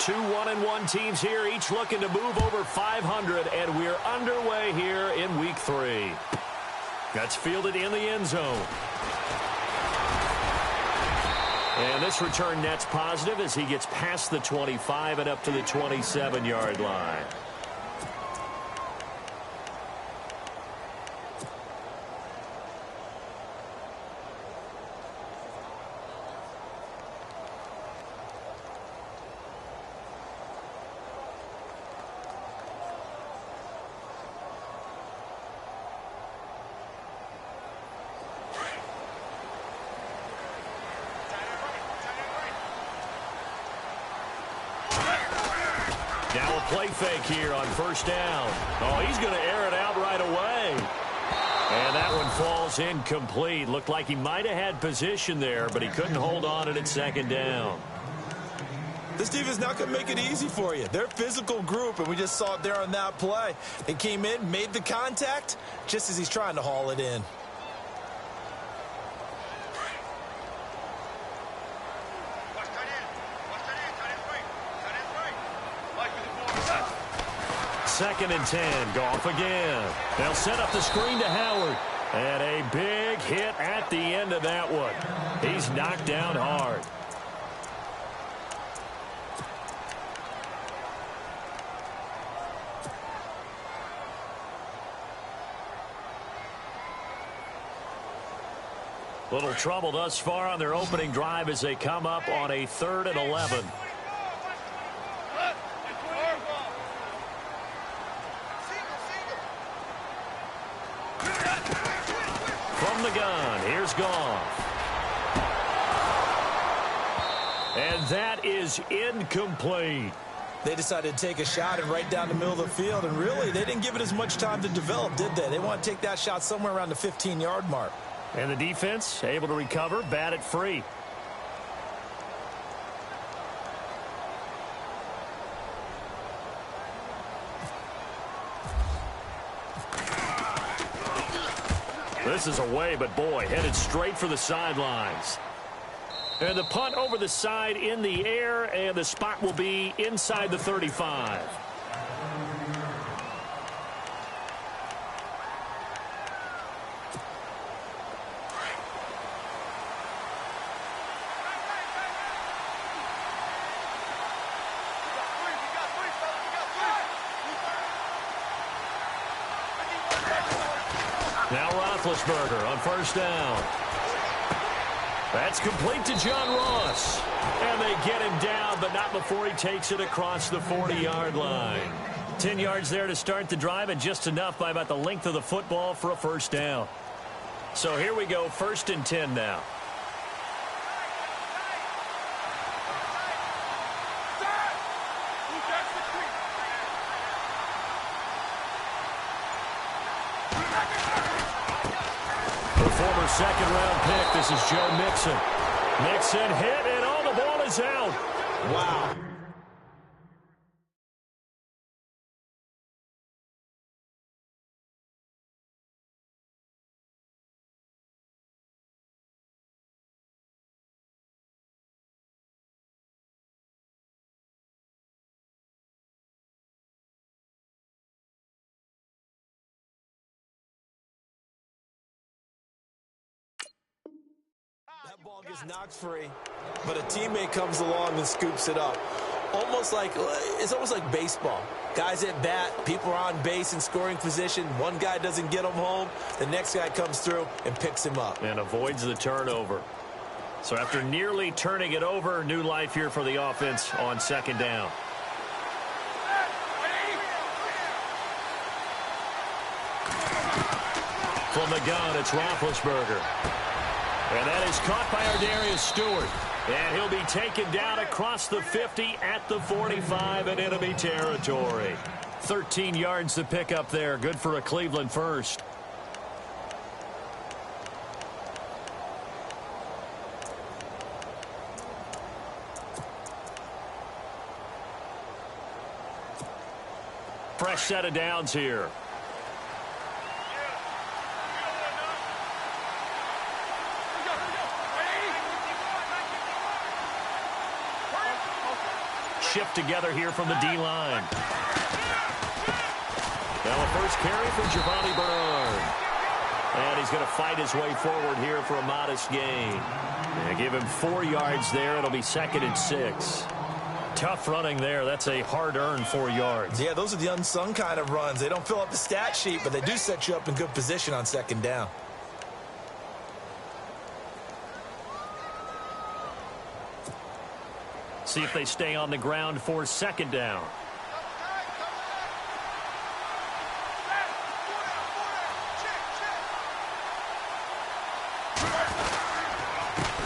Two 1-1 teams here, each looking to move over 500, and we're underway here in Week 3. That's fielded in the end zone. And this return net's positive as he gets past the 25 and up to the 27-yard line. Now a play fake here on first down. Oh, he's going to air it out right away. And that one falls incomplete. Looked like he might have had position there, but he couldn't hold on at second down. This defense not going to make it easy for you. They're a physical group, and we just saw it there on that play. They came in, made the contact, just as he's trying to haul it in. Second and 10. Goff again. They'll set up the screen to Howard. And a big hit at the end of that one. He's knocked down hard. Little trouble thus far on their opening drive as they come up on a 3rd and 11. From the gun, here's Goff. And that is incomplete. They decided to take a shot and right down the middle of the field, and really, they didn't give it as much time to develop, did they? They want to take that shot somewhere around the 15-yard mark. And the defense able to recover, bat it free. This is away, but boy, headed straight for the sidelines. And the punt over the side in the air, and the spot will be inside the 35. Now Roethlisberger on first down. That's complete to John Ross. And they get him down, but not before he takes it across the 40-yard line. 10 yards there to start the drive, and just enough by about the length of the football for a first down. So here we go, 1st and 10 now. Former second-round pick, this is Joe Mixon. Mixon hit, and oh, the ball is out. Wow. That ball gets knocked free, but a teammate comes along and scoops it up. It's almost like baseball. Guys at bat, people are on base in scoring position. One guy doesn't get him home. The next guy comes through and picks him up. And avoids the turnover. So after nearly turning it over, new life here for the offense on second down. From the gun, it's Roethlisberger. And that is caught by Ardarius Stewart. And he'll be taken down across the 50 at the 45 in enemy territory. 13 yards to pick up there. Good for a Cleveland first. Fresh set of downs here. shift together here from the D-line. Now a first carry for Giovanni Bernard. And he's going to fight his way forward here for a modest gain. And give him 4 yards there. It'll be 2nd and 6. Tough running there. That's a hard-earned 4 yards. Yeah, those are the unsung kind of runs. They don't fill up the stat sheet, but they do set you up in good position on 2nd down. See if they stay on the ground for 2nd down.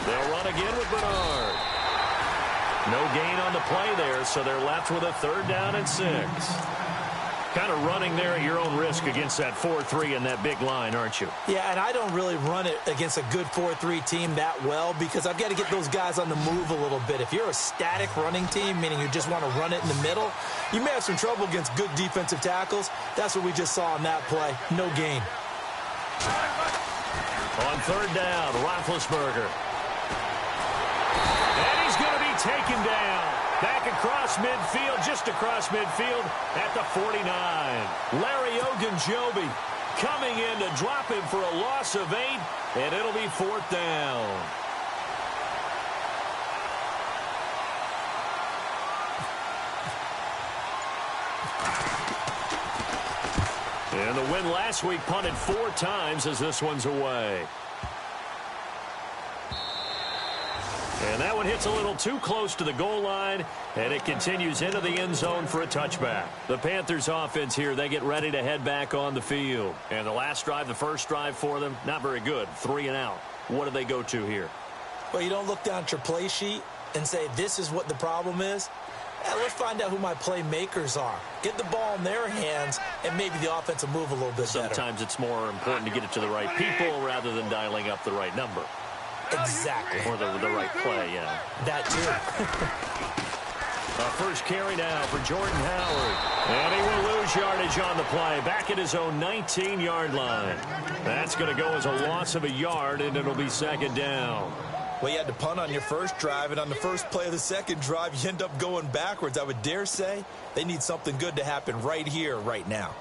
They'll run again with Bernard. No gain on the play there, so they're left with a 3rd down and 6. Kind of running there at your own risk against that 4-3 and that big line, aren't you? Yeah, and I don't really run it against a good 4-3 team that well because I've got to get those guys on the move a little bit. If you're a static running team, meaning you just want to run it in the middle, you may have some trouble against good defensive tackles. That's what we just saw on that play. No gain. On 3rd down, Roethlisberger. And he's going to be taken down. Back across midfield, just across midfield at the 49. Larry Ogunjobi coming in to drop him for a loss of 8, and it'll be 4th down. And the win last week punted 4 times as this one's away. And that one hits a little too close to the goal line, and it continues into the end zone for a touchback. The Panthers offense here, they get ready to head back on the field. And the last drive, the first drive for them, not very good. 3 and out. What do they go to here? Well, you don't look down at your play sheet and say, this is what the problem is. Let's find out who my playmakers are. Get the ball in their hands, and maybe the offense will move a little bit better. Sometimes it's more important to get it to the right people rather than dialing up the right number. Exactly. Or the right play, yeah. That too. First carry now for Jordan Howard. And he will lose yardage on the play. Back at his own 19-yard line. That's going to go as a loss of a yard, and it'll be 2nd down. Well, you had to punt on your first drive, and on the first play of the second drive, you end up going backwards. I would dare say they need something good to happen right here, right now.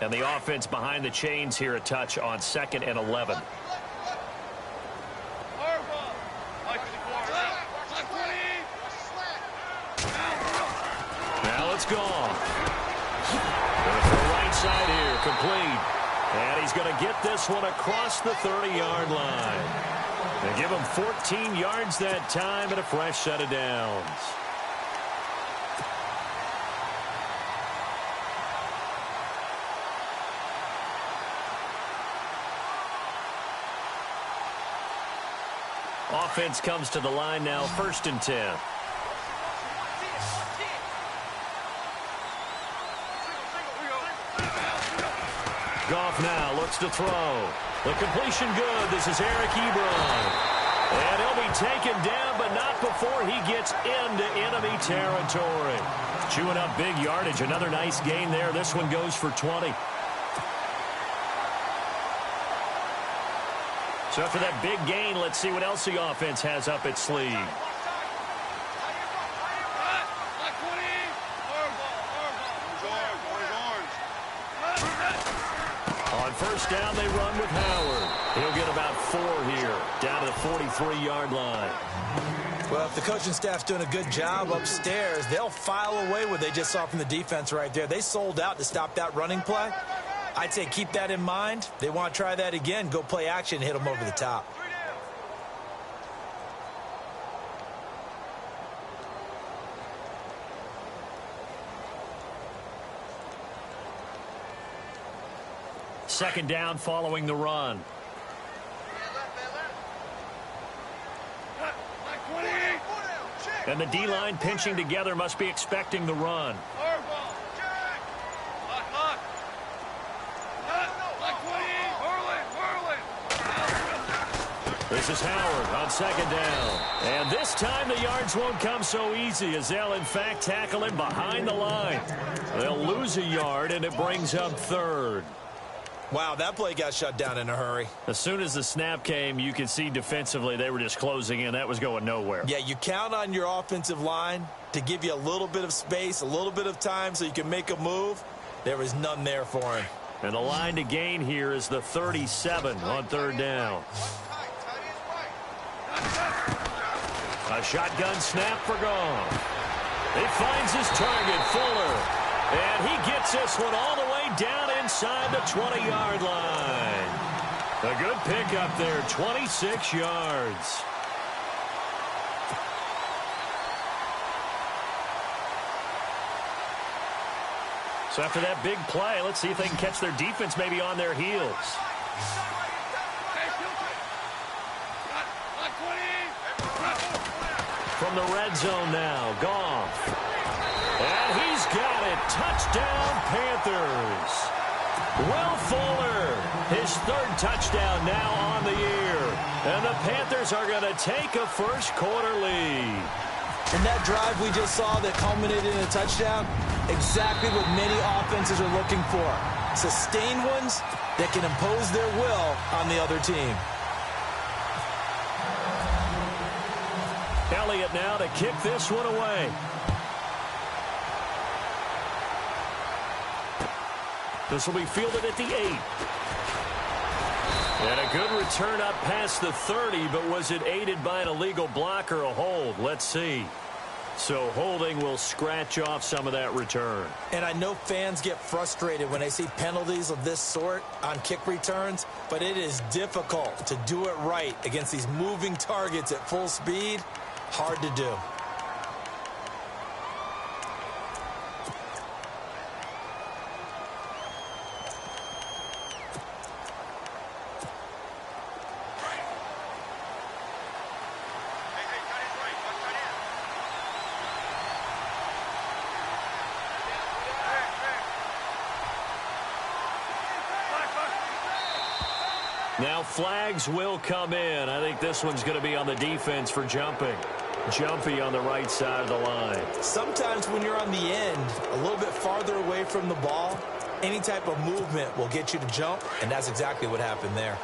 And the offense behind the chains here a touch on 2nd and 11. Now it's gone. Going for the right side here, complete. And he's going to get this one across the 30-yard line. They give him 14 yards that time and a fresh set of downs. Offense comes to the line now, 1st and 10. Goff now looks to throw. The completion good. This is Eric Ebron. And he'll be taken down, but not before he gets into enemy territory. Chewing up big yardage. Another nice gain there. This one goes for 20. So after that big gain, let's see what else the offense has up its sleeve. On first down, they run with Howard. He'll get about 4 here, down to the 43-yard line. Well, if the coaching staff's doing a good job upstairs, they'll file away what they just saw from the defense right there. They sold out to stop that running play. I'd say keep that in mind. They want to try that again, go play action, and hit them over the top. Second down following the run. And the D-line pinching together must be expecting the run. This is Howard on second down. And this time the yards won't come so easy as they'll, in fact, tackle him behind the line. They'll lose a yard, and it brings up third. Wow, that play got shut down in a hurry. As soon as the snap came, you could see defensively they were just closing in. That was going nowhere. Yeah, you count on your offensive line to give you a little bit of space, a little bit of time so you can make a move. There was none there for him. And the line to gain here is the 37 on third down. A shotgun snap for Goff. He finds his target, Fuller. And he gets this one all the way down inside the 20-yard line. A good pickup there, 26 yards. So after that big play, let's see if they can catch their defense maybe on their heels. From the red zone now, Goff. And he's got it. Touchdown, Panthers. Will Fuller, his third touchdown now on the year. And the Panthers are going to take a first-quarter lead. And that drive we just saw that culminated in a touchdown, exactly what many offenses are looking for. Sustained ones that can impose their will on the other team. Elliott now to kick this one away. This will be fielded at the 8. And a good return up past the 30, but was it aided by an illegal block or a hold? Let's see. So holding will scratch off some of that return. And I know fans get frustrated when they see penalties of this sort on kick returns, but it is difficult to do it right against these moving targets at full speed. Hard to do. Now flags will come in. I think this one's going to be on the defense for jumping. Jumpy on the right side of the line. Sometimes when you're on the end, a little bit farther away from the ball, any type of movement will get you to jump, and that's exactly what happened there.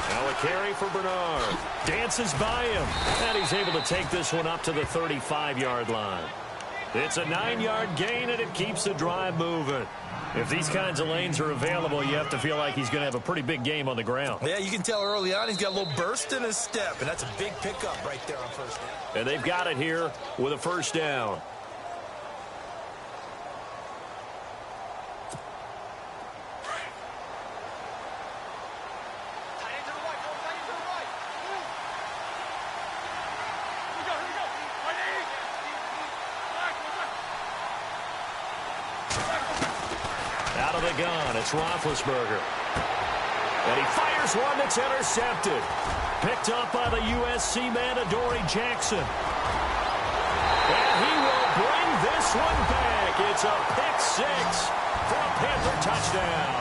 Now a carry for Bernard. Dances by him, and he's able to take this one up to the 35-yard line. It's a 9-yard gain, and it keeps the drive moving. If these kinds of lanes are available, you have to feel like he's going to have a pretty big game on the ground. Yeah, you can tell early on he's got a little burst in his step, and that's a big pickup right there on first down. And they've got it here with a first down. Out of the gun, it's Roethlisberger. And he fires one that's intercepted. Picked up by the USC man, Adoree Jackson. And he will bring this one back. It's a pick six for a Panther touchdown.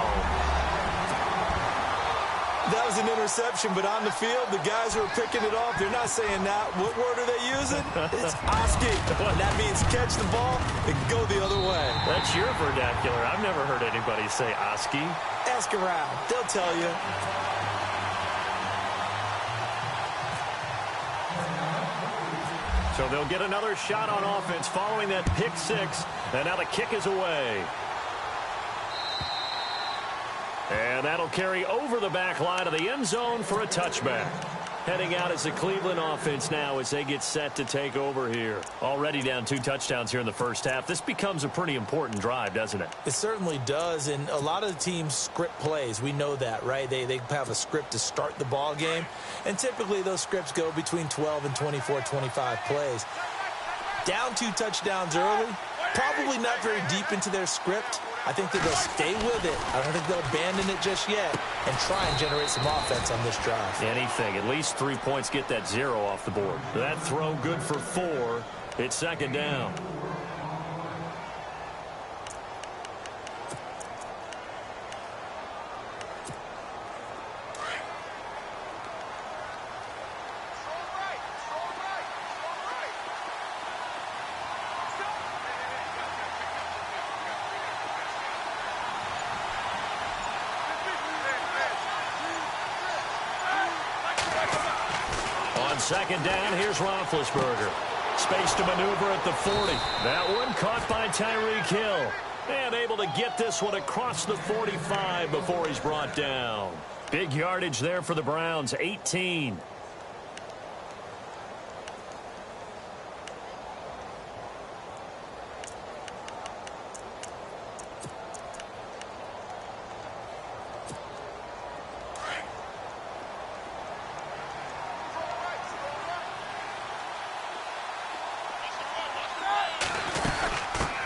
That was an interception, but on the field, the guys who are picking it off, they're not saying that. What word are they using? It's Oski. That means catch the ball and go the other way. That's your vernacular. I've never heard anybody say Oski. Ask around. They'll tell you. So they'll get another shot on offense following that pick six. And now the kick is away. And that'll carry over the back line of the end zone for a touchback. Heading out is the Cleveland offense now as they get set to take over here. Already down 2 touchdowns here in the first half. This becomes a pretty important drive, doesn't it? It certainly does, and a lot of the teams script plays. We know that, right? They have a script to start the ball game, and typically those scripts go between 12 and 24, 25 plays. Down 2 touchdowns early, probably not very deep into their script. I think that they'll stay with it. I don't think they'll abandon it just yet and try and generate some offense on this drive. Anything. At least 3 points, get that 0 off the board. That throw good for 4. It's second down. second down, here's Roethlisberger. Space to maneuver at the 40. That one caught by Tyreek Hill. And able to get this one across the 45 before he's brought down. Big yardage there for the Browns, 18.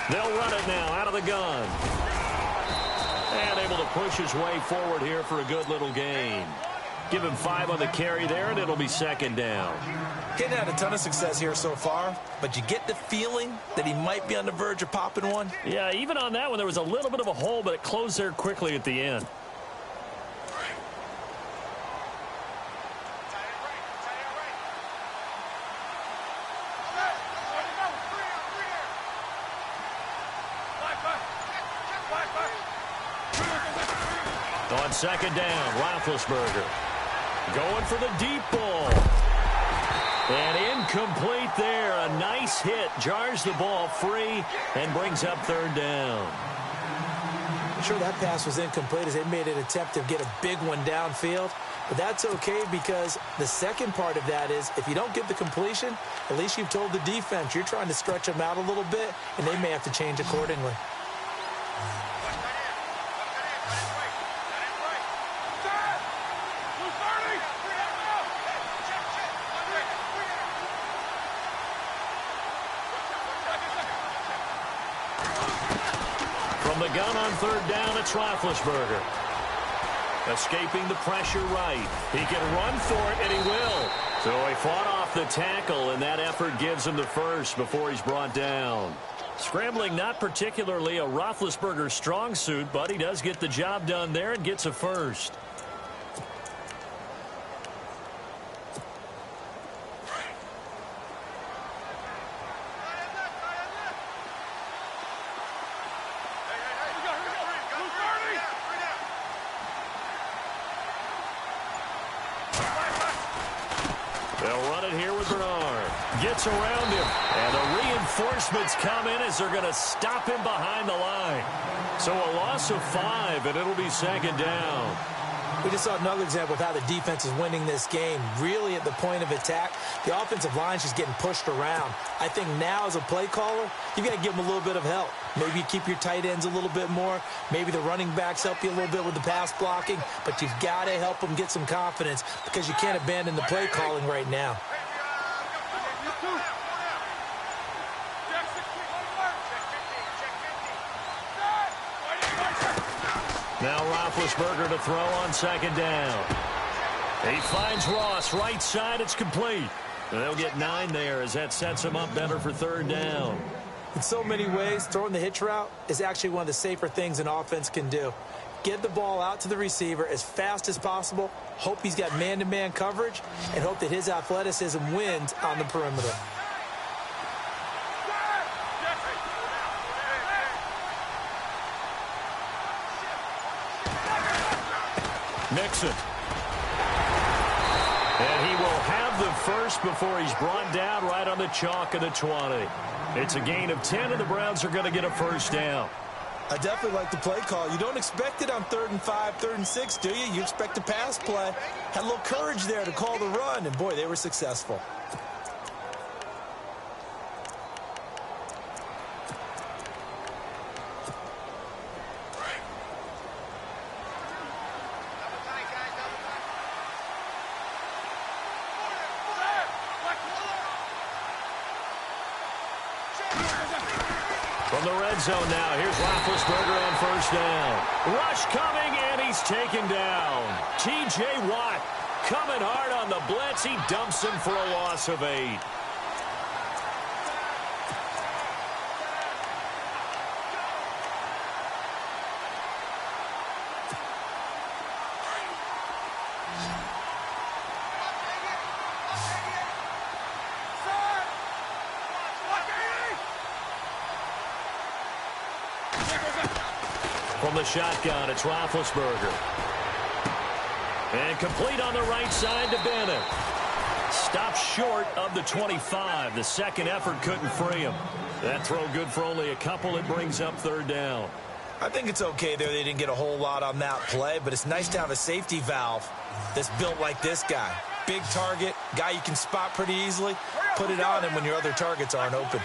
They'll run it now out of the gun. And able to push his way forward here for a good little gain. Give him 5 on the carry there, and it'll be second down. Getting had a ton of success here so far, but you get the feeling that he might be on the verge of popping one. Yeah, even on that one, there was a little bit of a hole, but it closed there quickly at the end. On second down, Roethlisberger going for the deep ball. And incomplete there. A nice hit. Jars the ball free and brings up third down. I'm sure that pass was incomplete as they made an attempt to get a big one downfield. But that's okay because the second part of that is if you don't get the completion, at least you've told the defense you're trying to stretch them out a little bit, and they may have to change accordingly. From the gun on third down, it's Roethlisberger. Escaping the pressure right. He can run for it, and he will. So he fought off the tackle, and that effort gives him the first before he's brought down. Scrambling not particularly a Roethlisberger strong suit, but he does get the job done there and gets a first. They'll run it here with Bernard. Gets around him. And the reinforcements come in as they're going to stop him behind the line. So a loss of 5, and it'll be second down. We just saw another example of how the defense is winning this game. Really at the point of attack, the offensive line's just getting pushed around. I think now as a play caller, you've got to give them a little bit of help. Maybe you keep your tight ends a little bit more. Maybe the running backs help you a little bit with the pass blocking. But you've got to help them get some confidence because you can't abandon the play calling right now. Now Roethlisberger to throw on second down. He finds Ross right side. It's complete. And they'll get 9 there as that sets him up better for third down. In so many ways, throwing the hitch route is actually one of the safer things an offense can do. Get the ball out to the receiver as fast as possible, hope he's got man-to-man coverage, and hope that his athleticism wins on the perimeter. Nixon. And he will have the first before he's brought down right on the chalk of the 20. It's a gain of 10, and the Browns are going to get a first down. I definitely like the play call. You don't expect it on 3rd and 5, 3rd and 6, do you? You expect a pass play. Had a little courage there to call the run, and boy, they were successful. From the red zone now, here's Roethlisberger on first down. Rush coming, and he's taken down. T.J. Watt coming hard on the blitz. He dumps him for a loss of 8. From the shotgun, it's Roethlisberger. And complete on the right side to Bennett. Stopped short of the 25. The second effort couldn't free him. That throw good for only a couple. It brings up third down. I think it's okay there. They didn't get a whole lot on that play, but it's nice to have a safety valve that's built like this guy. Big target, guy you can spot pretty easily. Put it on him when your other targets aren't open.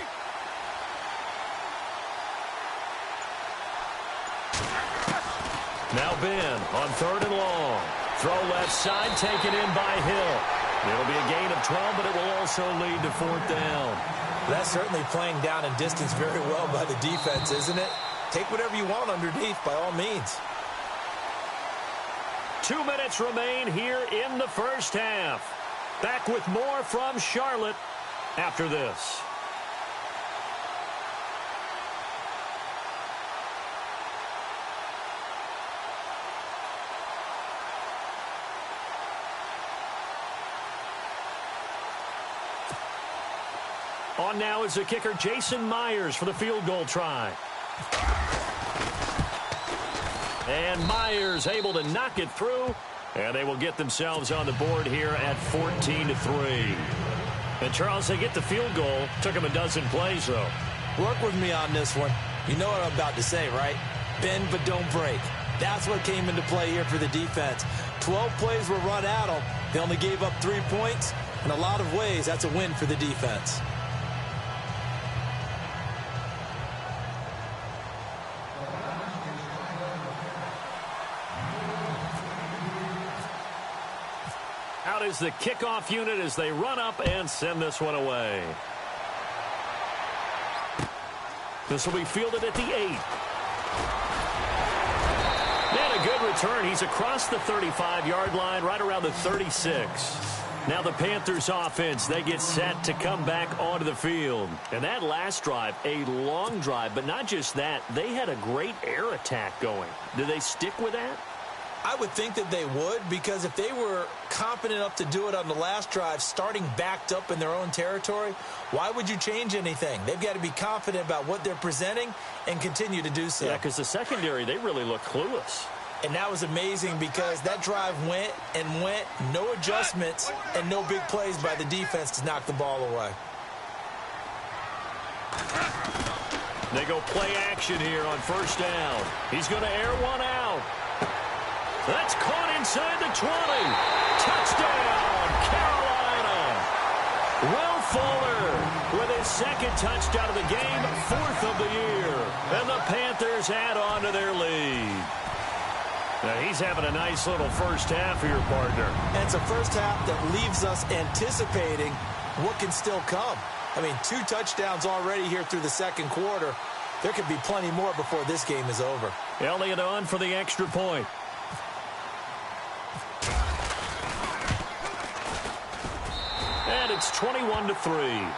Now Ben on third and long. Throw left side, taken in by Hill. It'll be a gain of 12, but it will also lead to fourth down. That's certainly playing down in distance very well by the defense, isn't it? Take whatever you want underneath by all means. 2 minutes remain here in the first half. Back with more from Charlotte after this. On now is the kicker, Jason Myers, for the field goal try. And Myers able to knock it through, and they will get themselves on the board here at 14-3. And, Charles, they get the field goal. Took them a dozen plays, though. Work with me on this one. You know what I'm about to say, right? Bend but don't break. That's what came into play here for the defense. 12 plays were run at them. They only gave up 3 points. In a lot of ways, that's a win for the defense. Out is the kickoff unit as they run up and send this one away. This will be fielded at the 8. And a good return. He's across the 35-yard line, right around the 36. Now the Panthers offense, they get set to come back onto the field. And that last drive, a long drive, but not just that. They had a great air attack going. Do they stick with that? I would think that they would, because if they were competent enough to do it on the last drive, starting backed up in their own territory, why would you change anything? They've got to be confident about what they're presenting and continue to do so. Yeah, because the secondary, they really look clueless. And that was amazing because that drive went and went, no adjustments and no big plays by the defense to knock the ball away. They go play action here on first down. He's going to air one out. That's caught inside the 20. Touchdown, Carolina. Will Fuller with his second touchdown of the game, 4th of the year. And the Panthers add on to their lead. Now he's having a nice little first half here, partner. And it's a first half that leaves us anticipating what can still come. I mean, 2 touchdowns already here through the second quarter. There could be plenty more before this game is over. Elliott on for the extra point. And it's 21-3.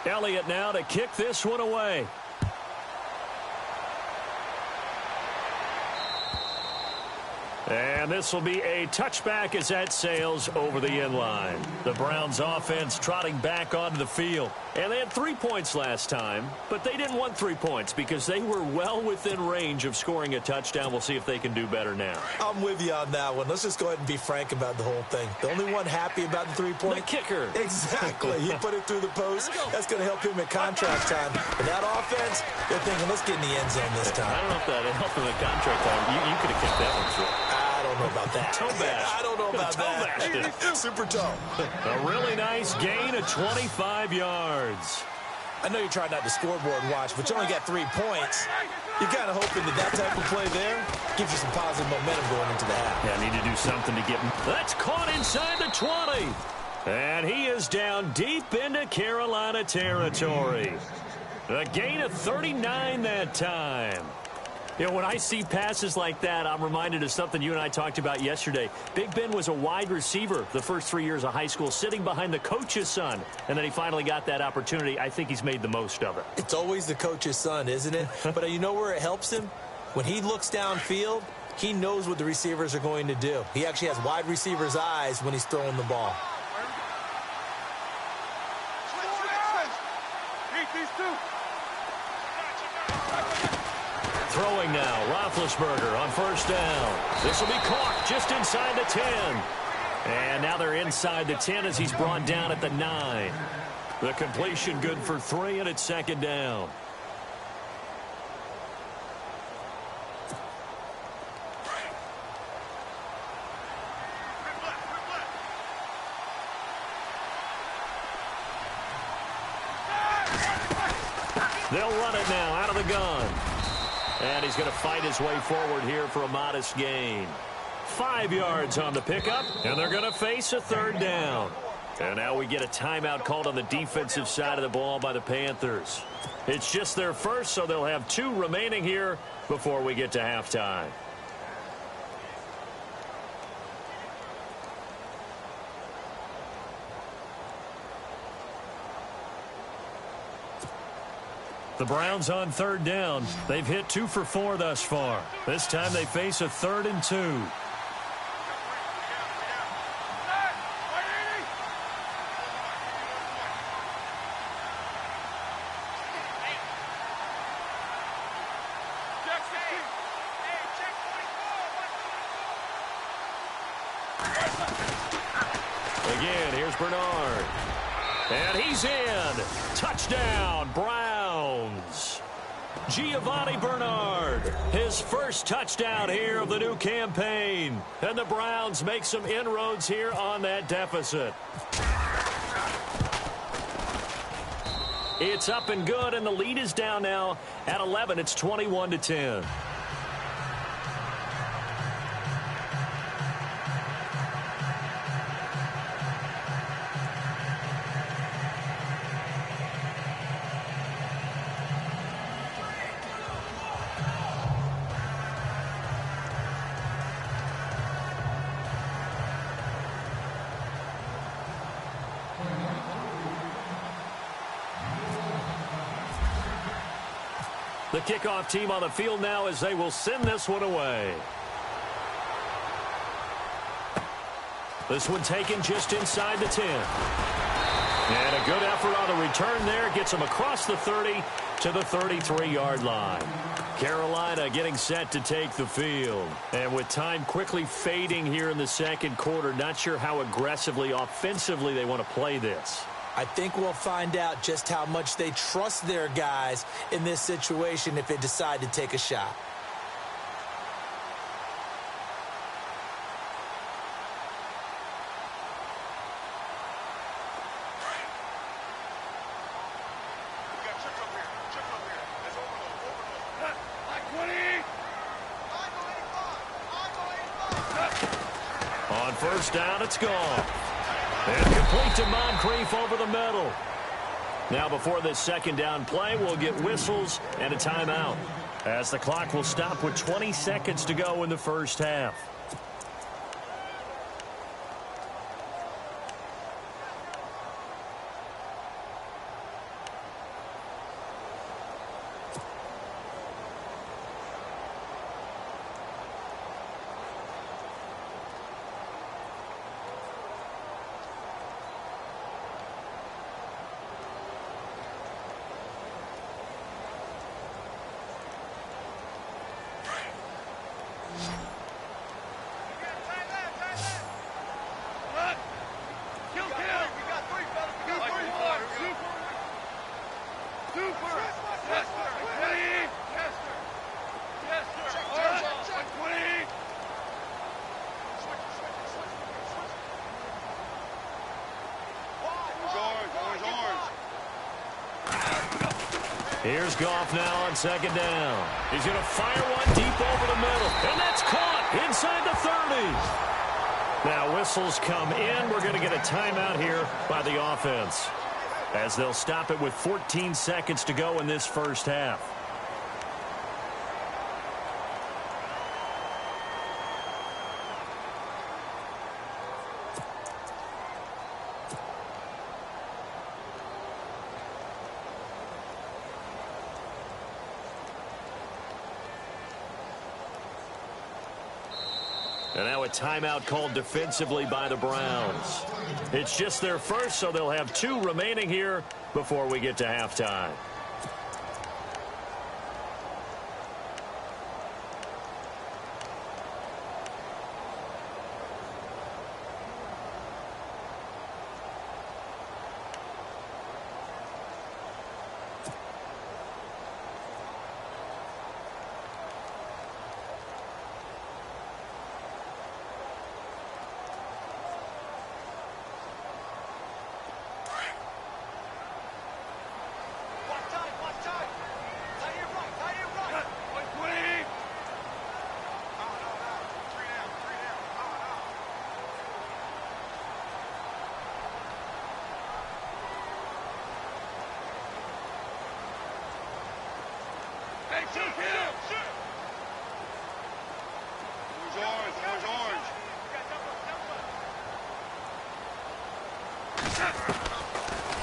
Elliott now to kick this one away. And this will be a touchback as that sails over the inline. The Browns offense trotting back onto the field. And they had 3 points last time, but they didn't want 3 points because they were well within range of scoring a touchdown. We'll see if they can do better now. I'm with you on that one. Let's just go ahead and be frank about the whole thing. The only one happy about the 3-point? The kicker. Exactly. He put it through the post. That's going to help him at contract time. But that offense, they're thinking, let's get in the end zone this time. I don't know if that helped him at contract time. You could have kicked that one through. I don't know about that. Toe bash. I don't know about that. Super toe. A really nice gain of 25 yards. I know you're trying not to scoreboard watch, but you only got 3 points. You're kind of hoping that type of play there gives you some positive momentum going into the half. Yeah, need to do something to get him. That's caught inside the 20. And he is down deep into Carolina territory. A gain of 39 that time. You know, when I see passes like that, I'm reminded of something you and I talked about yesterday. Big Ben was a wide receiver the first 3 years of high school, sitting behind the coach's son, and then he finally got that opportunity. I think he's made the most of it. It's always the coach's son, isn't it? But you know where it helps him? When he looks downfield, he knows what the receivers are going to do. He actually has wide receivers' eyes when he's throwing the ball. Throwing now, Roethlisberger on first down. This will be caught just inside the 10. And now they're inside the 10 as he's brought down at the 9. The completion good for 3, and it's second down. They'll run it now out of the gun. And he's going to fight his way forward here for a modest gain. 5 yards on the pickup, and they're going to face a third down. And now we get a timeout called on the defensive side of the ball by the Panthers. It's just their first, so they'll have 2 remaining here before we get to halftime. The Browns on third down. They've hit 2 for 4 thus far. This time they face a 3rd and 2. Again, here's Bernard. And he's in. Touchdown, Browns. Giovanni Bernard, his first touchdown here of the new campaign. And the Browns make some inroads here on that deficit. It's up and good, and the lead is down now at 11. It's 21-10. The kickoff team on the field now as they will send this one away. This one taken just inside the 10. And a good effort on the return there. Gets him across the 30 to the 33-yard line. Carolina getting set to take the field. And with time quickly fading here in the second quarter, not sure how aggressively, offensively they want to play this. I think we'll find out just how much they trust their guys in this situation if they decide to take a shot. On first down, it's gone. And complete to Moncrief over the middle. Now before this second down play, we'll get whistles and a timeout, as the clock will stop with 20 seconds to go in the first half. Here's Goff now on second down. He's going to fire one deep over the middle. And that's caught inside the 30. Now whistles come in. We're going to get a timeout here by the offense, as they'll stop it with 14 seconds to go in this first half. And now a timeout called defensively by the Browns. It's just their first, so they'll have 2 remaining here before we get to halftime.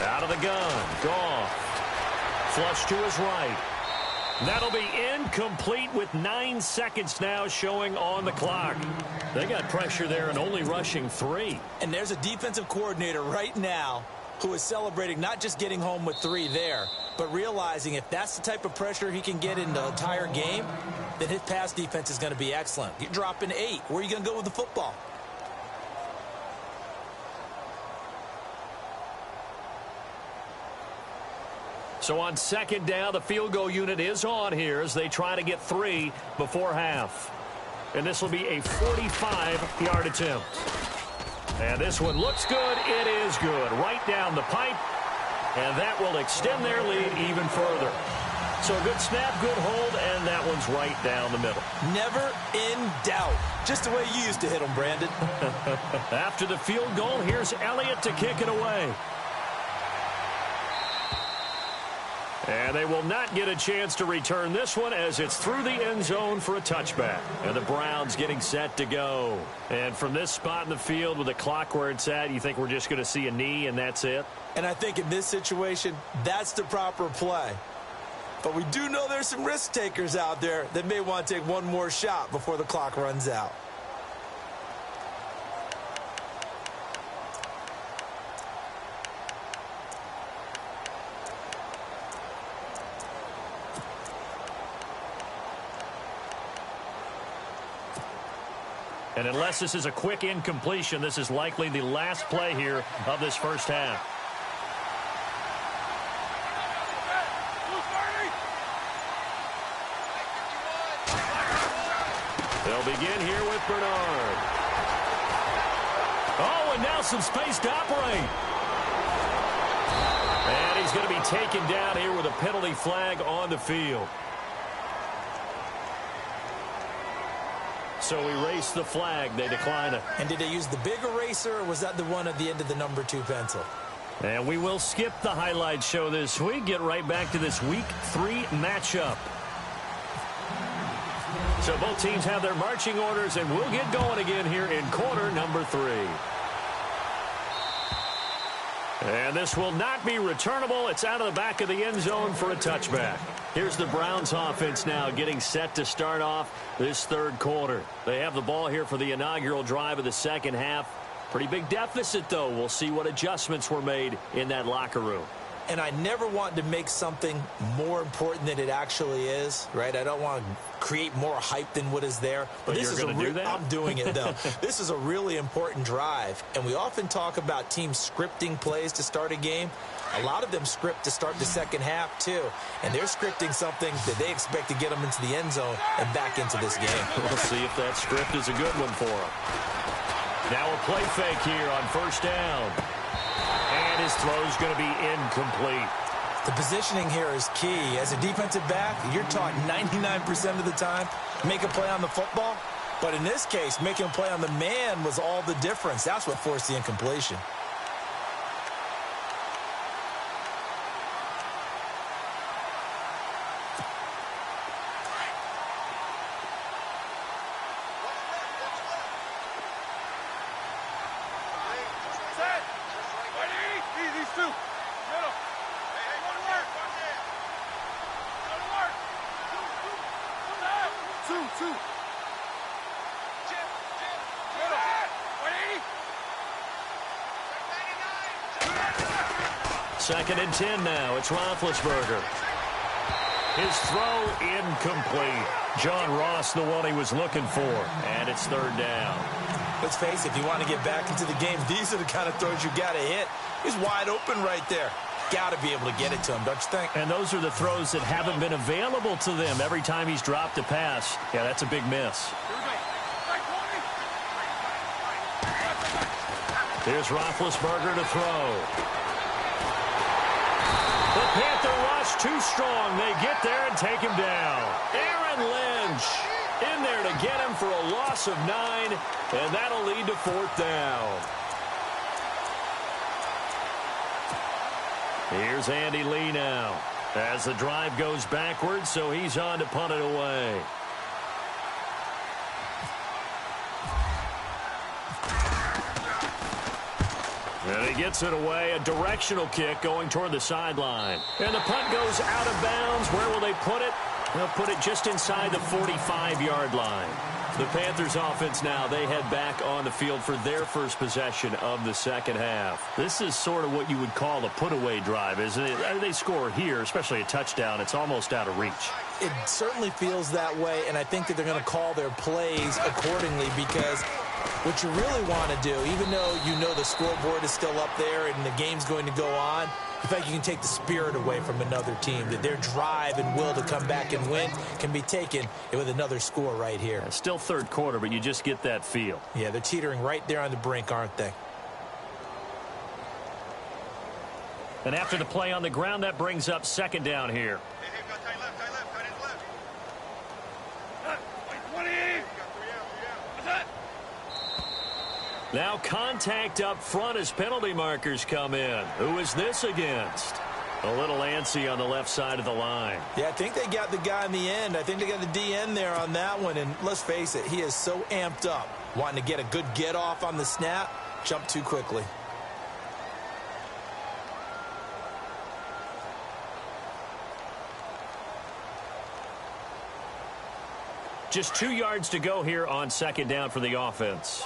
Out of the gun. Goff. Flush to his right. That'll be incomplete with 9 seconds now showing on the clock. They got pressure there and only rushing 3. And there's a defensive coordinator right now who is celebrating not just getting home with 3 there, but realizing if that's the type of pressure he can get in the entire game, then his pass defense is going to be excellent. You're dropping 8. Where are you going to go with the football? So on second down, the field goal unit is on here as they try to get 3 before half. And this will be a 45-yard attempt. And this one looks good. It is good. Right down the pipe. And that will extend their lead even further. So a good snap, good hold, and that one's right down the middle. Never in doubt. Just the way you used to hit them, Brandon. After the field goal, here's Elliott to kick it away. And they will not get a chance to return this one as it's through the end zone for a touchback. And the Browns getting set to go. And from this spot in the field with the clock where it's at, you think we're just going to see a knee and that's it? And I think in this situation, that's the proper play. But we do know there's some risk takers out there that may want to take one more shot before the clock runs out. And unless this is a quick incompletion, this is likely the last play here of this first half. They'll begin here with Bernard. Oh, and now some space to operate. And he's going to be taken down here with a penalty flag on the field. So erase the flag. They decline it. And did they use the big eraser, or was that the one at the end of the number 2 pencil? And we will skip the highlight show this week. Get right back to this Week 3 matchup. So both teams have their marching orders, and we'll get going again here in quarter number 3. And this will not be returnable. It's out of the back of the end zone for a touchback. Here's the Browns offense now getting set to start off this third quarter. They have the ball here for the inaugural drive of the second half. Pretty big deficit, though. We'll see what adjustments were made in that locker room. And I never want to make something more important than it actually is, right? I don't want to create more hype than what is there. But this you're going to do that? I'm doing it, though. This is a really important drive. And we often talk about teams scripting plays to start a game. A lot of them script to start the second half, too. And they're scripting something that they expect to get them into the end zone and back into this game. We'll see if that script is a good one for them. Now a play fake here on first down. And his throw's going to be incomplete. The positioning here is key. As a defensive back, you're taught 99% of the time, make a play on the football. But in this case, making a play on the man was all the difference. That's what forced the incompletion. 2nd and 10 now. It's Roethlisberger. His throw incomplete. John Ross, the one he was looking for. And it's 3rd down. Let's face it, if you want to get back into the game, these are the kind of throws you got to hit. He's wide open right there. Got to be able to get it to him, don't you think? And those are the throws that haven't been available to them every time he's dropped a pass. Yeah, that's a big miss. Here's Roethlisberger to throw. The Panther rush too strong. They get there and take him down. Aaron Lynch in there to get him for a loss of 9, and that'll lead to 4th down. Here's Andy Lee now as the drive goes backwards, so he's on to punt it away. And he gets it away, a directional kick going toward the sideline. And the punt goes out of bounds. Where will they put it? They'll put it just inside the 45-yard line. The Panthers offense now, they head back on the field for their first possession of the second half. This is sort of what you would call a put-away drive, isn't it? They score here, especially a touchdown. It's almost out of reach. It certainly feels that way, and I think that they're going to call their plays accordingly because what you really want to do, even though you know the scoreboard is still up there and the game's going to go on, in fact, you can take the spirit away from another team, that their drive and will to come back and win can be taken with another score right here. Still 3rd quarter, but you just get that feel. Yeah, they're teetering right there on the brink, aren't they? And after the play on the ground, that brings up 2nd down here. Now contact up front as penalty markers come in. Who is this against? A little antsy on the left side of the line. Yeah, I think they got the guy in the end. I think they got the DN there on that one. And let's face it, he is so amped up, wanting to get a good get off on the snap, jump too quickly. Just 2 yards to go here on 2nd down for the offense.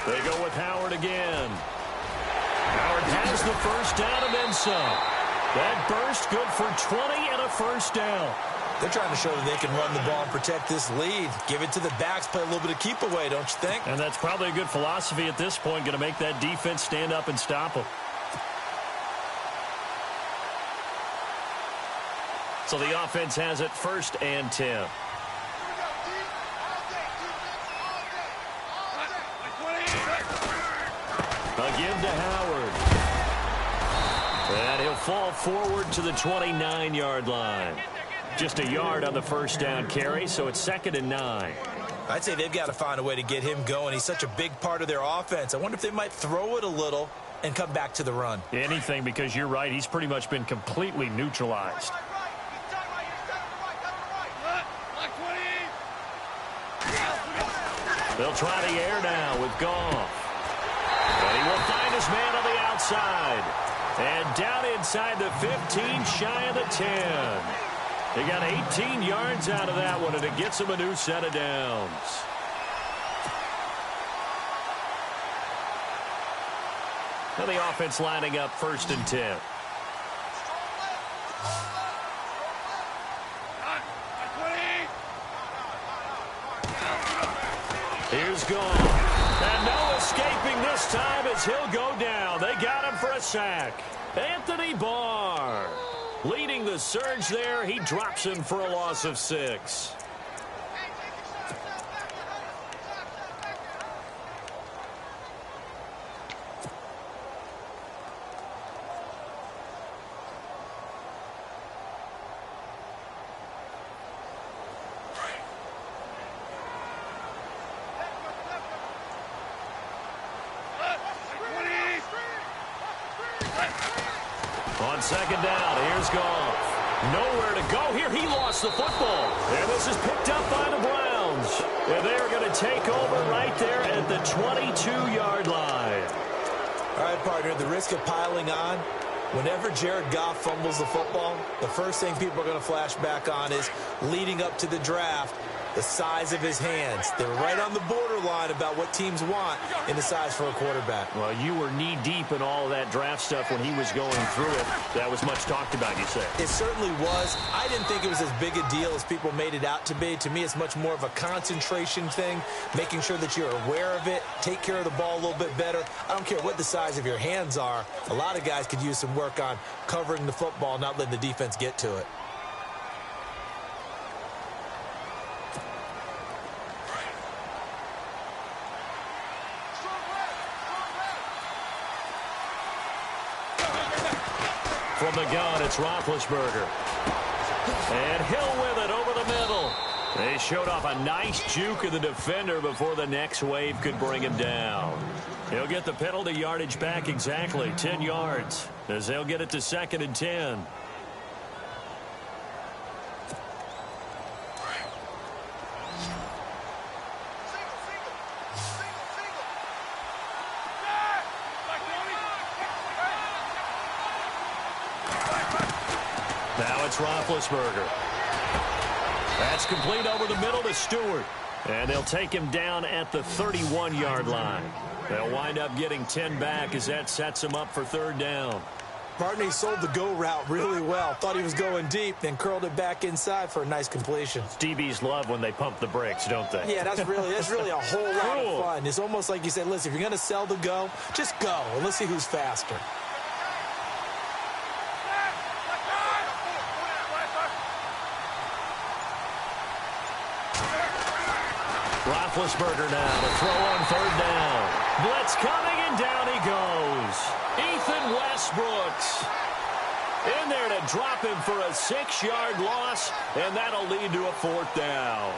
They go with Howard again. Howard has the 1st down and then some. That burst good for 20 and a 1st down. They're trying to show that they can run the ball and protect this lead. Give it to the backs, play a little bit of keep away, don't you think? And that's probably a good philosophy at this point, going to make that defense stand up and stop them. So the offense has it 1st and 10. A give to Howard. And he'll fall forward to the 29-yard line. Just a yard on the 1st down carry, so it's 2nd and 9. I'd say they've got to find a way to get him going. He's such a big part of their offense. I wonder if they might throw it a little and come back to the run. Anything, because you're right. He's pretty much been completely neutralized. They'll try the air now with Goff. And he will find his man on the outside. And down inside the 15, shy of the 10. They got 18 yards out of that one, and it gets him a new set of downs. Now the offense lining up 1st and 10. Here's Goff. And no escaping this time as he'll go down. They got him for a sack. Anthony Barr leading the surge there. He drops him for a loss of 6. On 2nd down, here's Goff. Nowhere to go here. He lost the football. And this is picked up by the Browns. And they're going to take over right there at the 22-yard line. All right, partner, the risk of piling on. Whenever Jared Goff fumbles the football, the first thing people are going to flash back on is leading up to the draft. The size of his hands. They're right on the borderline about what teams want in the size for a quarterback. Well, you were knee-deep in all of that draft stuff when he was going through it. That was much talked about, you say? It certainly was. I didn't think it was as big a deal as people made it out to be. To me, it's much more of a concentration thing, making sure that you're aware of it, take care of the ball a little bit better. I don't care what the size of your hands are. A lot of guys could use some work on covering the football, not letting the defense get to it. From the gun, it's Roethlisberger. And Hill with it over the middle. They showed off a nice juke of the defender before the next wave could bring him down. He'll get the penalty yardage back exactly, 10 yards, as they'll get it to 2nd and 10. Now it's Roethlisberger. That's complete over the middle to Stewart. And they'll take him down at the 31-yard line. They'll wind up getting 10 back as that sets him up for 3rd down. Barney sold the go route really well. Thought he was going deep, then curled it back inside for a nice completion. DBs love when they pump the brakes, don't they? Yeah, that's really a whole lot of fun. It's almost like you said, listen, if you're going to sell the go, just go, and let's see who's faster. Roethlisberger now to throw on 3rd down. Blitz coming, and down he goes. Ethan Westbrooks in there to drop him for a 6-yard loss, and that'll lead to a 4th down.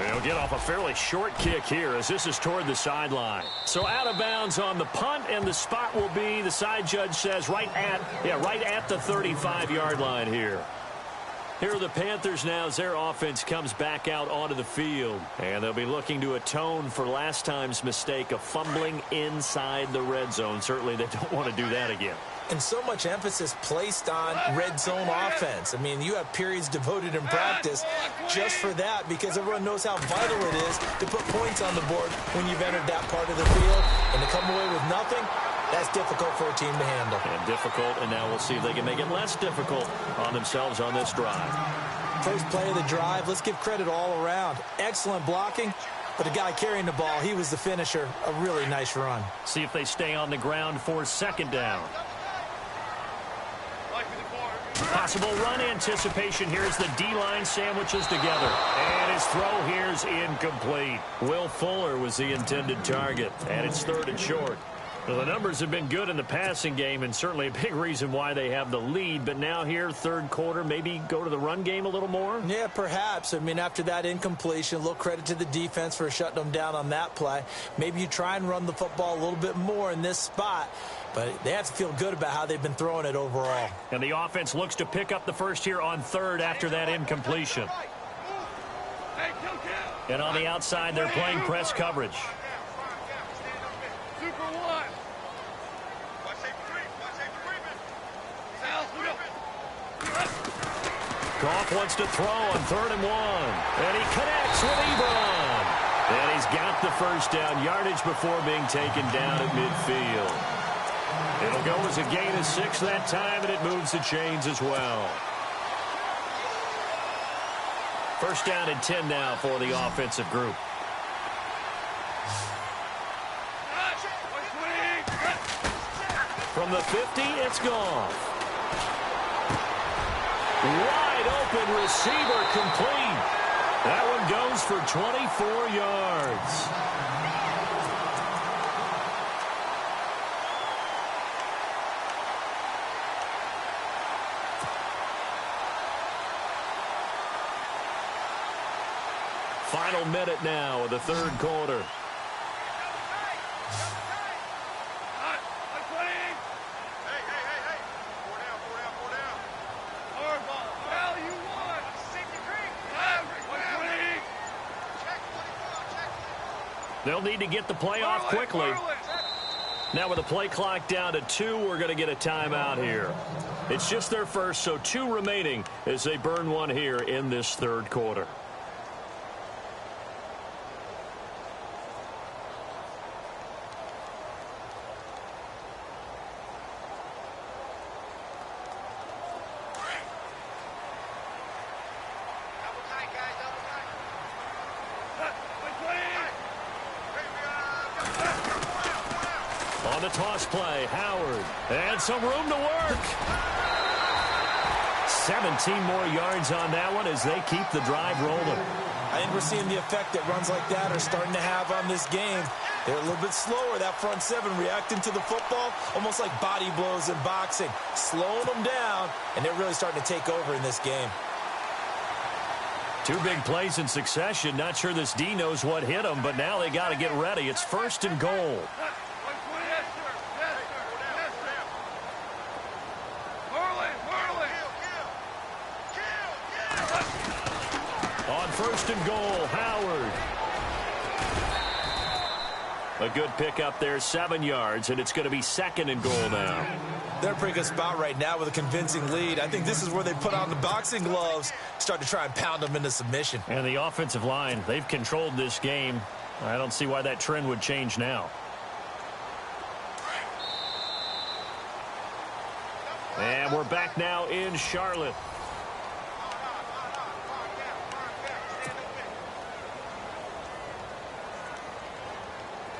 He'll get off a fairly short kick here as this is toward the sideline. So out of bounds on the punt, and the spot will be, the side judge says, right at the 35-yard line here. Here are the Panthers now as their offense comes back out onto the field. And they'll be looking to atone for last time's mistake of fumbling inside the red zone. Certainly they don't want to do that again. And so much emphasis placed on red zone offense. I mean, you have periods devoted in practice just for that because everyone knows how vital it is to put points on the board when you've entered that part of the field. And to come away with nothing, that's difficult for a team to handle. And difficult, and now we'll see if they can make it less difficult on themselves on this drive. First play of the drive, let's give credit all around. Excellent blocking. But the guy carrying the ball, he was the finisher. A really nice run. See if they stay on the ground for 2nd down. Possible run anticipation. Here's the D-line sandwiches together. And his throw here's incomplete. Will Fuller was the intended target. And it's 3rd and short. Well, the numbers have been good in the passing game, and certainly a big reason why they have the lead. But now here, 3rd quarter, maybe go to the run game a little more? Yeah, perhaps. I mean, after that incompletion, a little credit to the defense for shutting them down on that play. Maybe you try and run the football a little bit more in this spot. But they have to feel good about how they've been throwing it overall. And the offense looks to pick up the first here on 3rd after that incompletion. And on the outside, they're playing press coverage. Goff wants to throw on 3rd and 1. And he connects with Ebron. And he's got the first down, yardage before being taken down at midfield. It'll go as a gain of 6 that time, and it moves the chains as well. 1st down and 10 now for the offensive group. From the 50, it's Goff. Wide open receiver complete. That one goes for 24 yards. Final minute now of the 3rd quarter. They'll need to get the play off quickly. Now with the play clock down to 2, we're going to get a timeout here. It's just their first, so 2 remaining as they burn one here in this third quarter. On the toss play, Howard. And some room to work. 17 more yards on that one as they keep the drive rolling. I think we're seeing the effect that runs like that are starting to have on this game. They're a little bit slower, that front 7, reacting to the football, almost like body blows in boxing, slowing them down, and they're really starting to take over in this game. 2 big plays in succession. Not sure this D knows what hit them, but now they got to get ready. It's 1st and goal. On 1st and goal, Howard. A good pickup there, 7 yards, and it's going to be 2nd and goal now. They're in a pretty good spot right now with a convincing lead. I think this is where they put on the boxing gloves, start to try and pound them into submission. And the offensive line, they've controlled this game. I don't see why that trend would change now. And we're back now in Charlotte.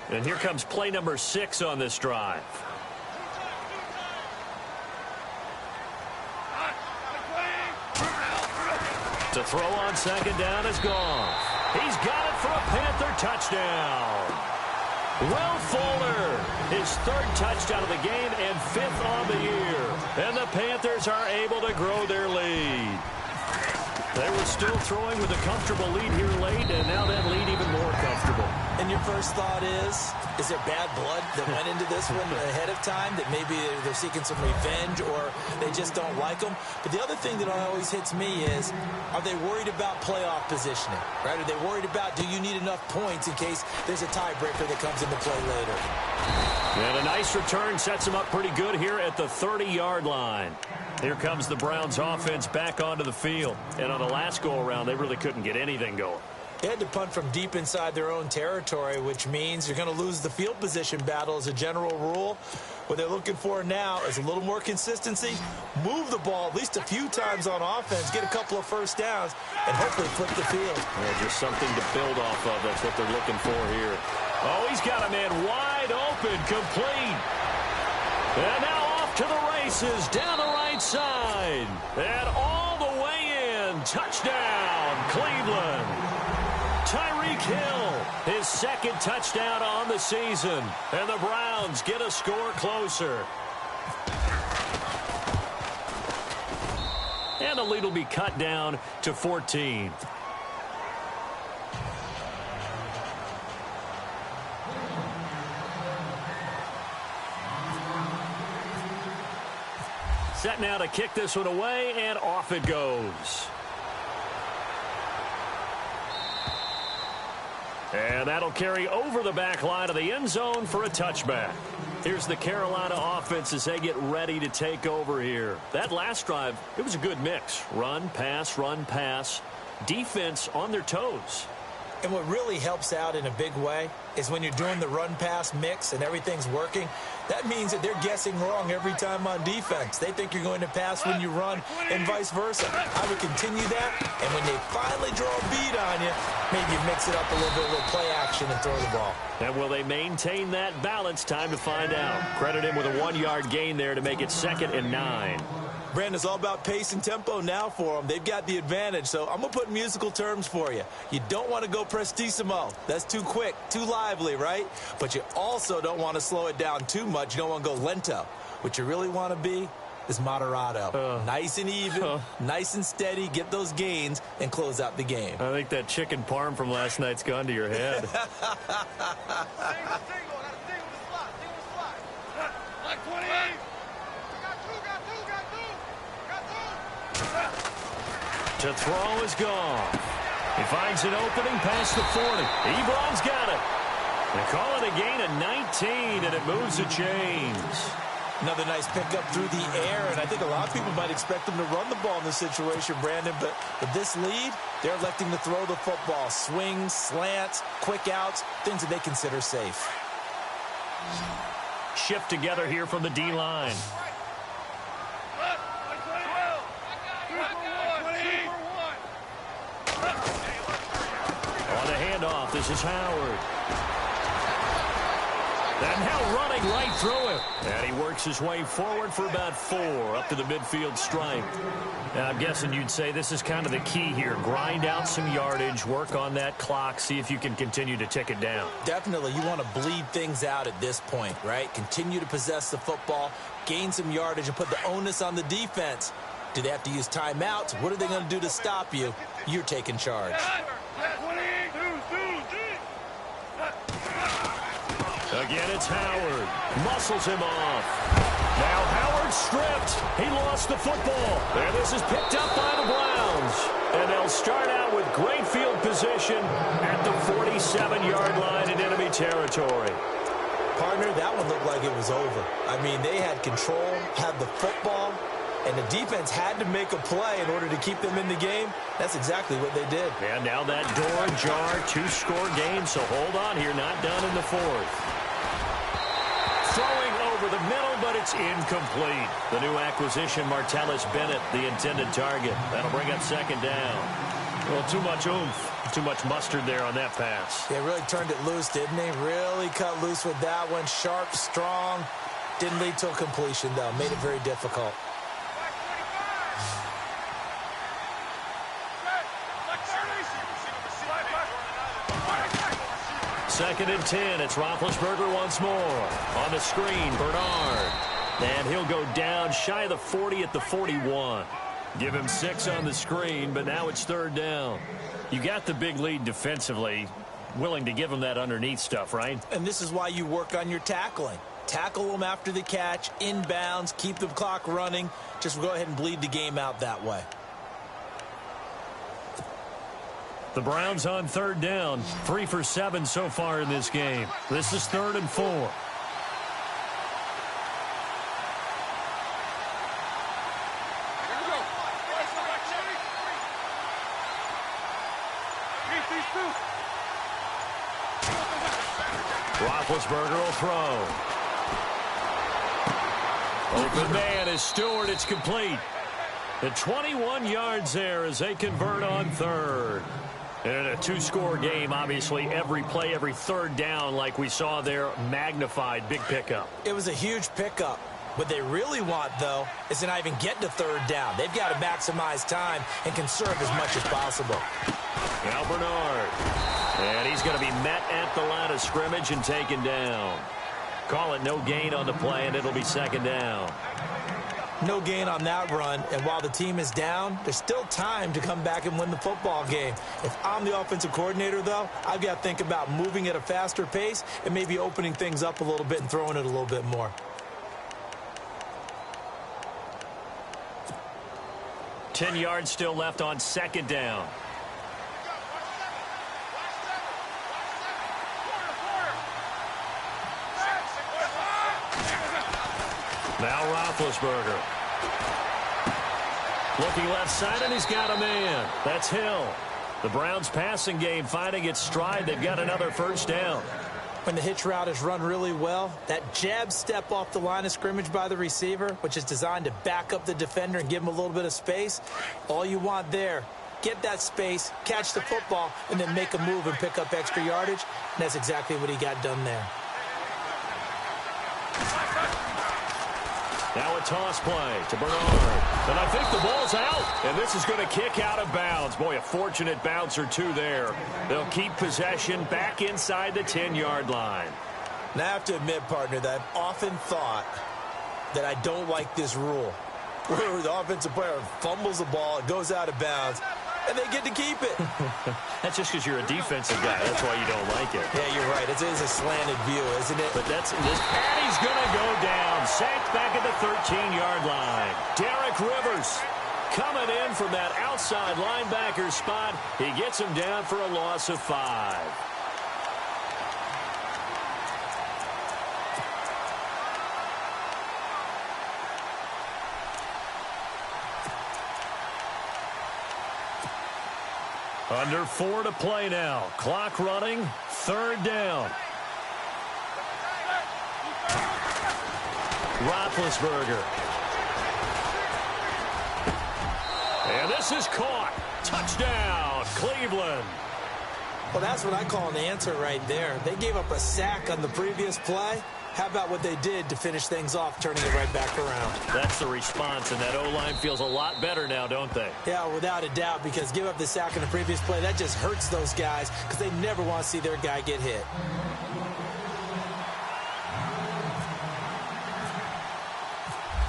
And here comes play number 6 on this drive. To throw on 2nd down is Goff. He's got it for a Panther touchdown. Will Fuller, his 3rd touchdown of the game and 5th on the year. And the Panthers are able to grow their lead. They were still throwing with a comfortable lead here late, and now that lead even more comfortable. And your first thought is there bad blood that went into this one ahead of time, that maybe they're seeking some revenge or they just don't like them? But the other thing that always hits me is, are they worried about playoff positioning, right? Are they worried about, do you need enough points in case there's a tiebreaker that comes into play later? And a nice return sets them up pretty good here at the 30-yard line. Here comes the Browns offense back onto the field. And on the last go-around, they really couldn't get anything going. They had to punt from deep inside their own territory, which means you're going to lose the field position battle as a general rule. What they're looking for now is a little more consistency, move the ball at least a few times on offense, get a couple of first downs, and hopefully flip the field. Well, just something to build off of. That's what they're looking for here. Oh, he's got a man wide open, complete. And now off to the races, down the right side. And all the way in. Touchdown, Cleveland. Tyreek Hill, his 2nd touchdown on the season. And the Browns get a score closer. And the lead will be cut down to 14. Set now to kick this one away, and off it goes. And that'll carry over the back line of the end zone for a touchback. Here's the Carolina offense as they get ready to take over here. That last drive, it was a good mix. Run, pass, defense on their toes. And what really helps out in a big way is when you're doing the run-pass mix and everything's working, that means that they're guessing wrong every time on defense. They think you're going to pass when you run and vice versa. I would continue that, and when they finally draw a beat on you, maybe you mix it up a little bit with play action and throw the ball. And will they maintain that balance? Time to find out. Credit him with a 1-yard gain there to make it 2nd and 9. Brandon, it's all about pace and tempo now for them. They've got the advantage, so I'm going to put musical terms for you. You don't want to go prestissimo. That's too quick, too lively, right? But you also don't want to slow it down too much. You don't want to go lento. What you really want to be is moderato. Nice and even, nice and steady, get those gains, and close out the game. I think that chicken parm from last night's gone to your head. To throw is gone. He finds an opening past the 40. Ebron's got it. They call it a gain of 19, and it moves the chains. Another nice pickup through the air, and I think a lot of people might expect them to run the ball in this situation, Brandon, but with this lead, they're electing to throw the football. Swings, slants, quick outs, things that they consider safe. Shift together here from the D-line. On the handoff, this is Howard. And now running right through him. And he works his way forward for about 4 up to the midfield stripe. Now, I'm guessing you'd say this is kind of the key here. Grind out some yardage, work on that clock, see if you can continue to tick it down. Definitely. You want to bleed things out at this point, right? Continue to possess the football, gain some yardage, and put the onus on the defense. Do they have to use timeouts? What are they going to do to stop you? You're taking charge. Again, it's Howard. Muscles him off. Now Howard stripped. He lost the football. And this is picked up by the Browns. And they'll start out with great field position at the 47-yard line in enemy territory. Partner, that one looked like it was over. I mean, they had control, had the football, and the defense had to make a play in order to keep them in the game. That's exactly what they did. And now that door jar, 2-score game, so hold on here, not done in the 4th. Throwing over the middle, but it's incomplete. The new acquisition, Martellus Bennett, the intended target. That'll bring up 2nd down. Well, too much oomph, too much mustard there on that pass. They really turned it loose, didn't they? Really cut loose with that one. Sharp, strong. Didn't lead to a completion, though. Made it very difficult. Second and 10. It's Roethlisberger once more. On the screen, Bernard. And he'll go down shy of the 40 at the 41. Give him 6 on the screen, but now it's 3rd down. You got the big lead defensively. Willing to give him that underneath stuff, right? And this is why you work on your tackling. Tackle them after the catch, inbounds, keep the clock running. Just go ahead and bleed the game out that way. The Browns on 3rd down. 3 for 7 so far in this game. This is 3rd and 4. Roethlisberger will throw. Open man is Stewart. It's complete. The 21 yards there as they convert on 3rd. And in a 2-score game, obviously, every play, every 3rd down, like we saw there, magnified, big pickup. It was a huge pickup. What they really want, though, is to not even get to 3rd down. They've got to maximize time and conserve as much as possible. Now Bernard. And he's going to be met at the line of scrimmage and taken down. Call it no gain on the play, and it'll be 2nd down. No gain on that run, and while the team is down, there's still time to come back and win the football game. If I'm the offensive coordinator, though, I've got to think about moving at a faster pace and maybe opening things up a little bit and throwing it a little bit more. 10 yards still left on 2nd down. Now Roethlisberger. Looking left side, and he's got a man. That's Hill. The Browns passing game finding its stride. They've got another 1st down. When the hitch route is run really well, that jab step off the line of scrimmage by the receiver, which is designed to back up the defender and give him a little bit of space, all you want there, get that space, catch the football, and then make a move and pick up extra yardage. And that's exactly what he got done there. Now a toss play to Bernard. And I think the ball's out. And this is going to kick out of bounds. Boy, a fortunate bounce or two there. They'll keep possession back inside the 10-yard line. Now, I have to admit, partner, that I've often thought that I don't like this rule, where the offensive player fumbles the ball, it goes out of bounds, and they get to keep it. That's just because you're a defensive guy. That's why you don't like it. Yeah, you're right. It is a slanted view, isn't it? But that's this. And he's going to go down. Sacked back at the 13-yard line. Derek Rivers coming in from that outside linebacker spot. He gets him down for a loss of 5. Under 4 to play now. Clock running. 3rd down. Roethlisberger. And this is caught. Touchdown, Cleveland. Well, that's what I call an answer right there. They gave up a sack on the previous play. How about what they did to finish things off, turning it right back around? That's the response, and that O-line feels a lot better now, don't they? Yeah, without a doubt, because give up the sack on the previous play, that just hurts those guys because they never want to see their guy get hit.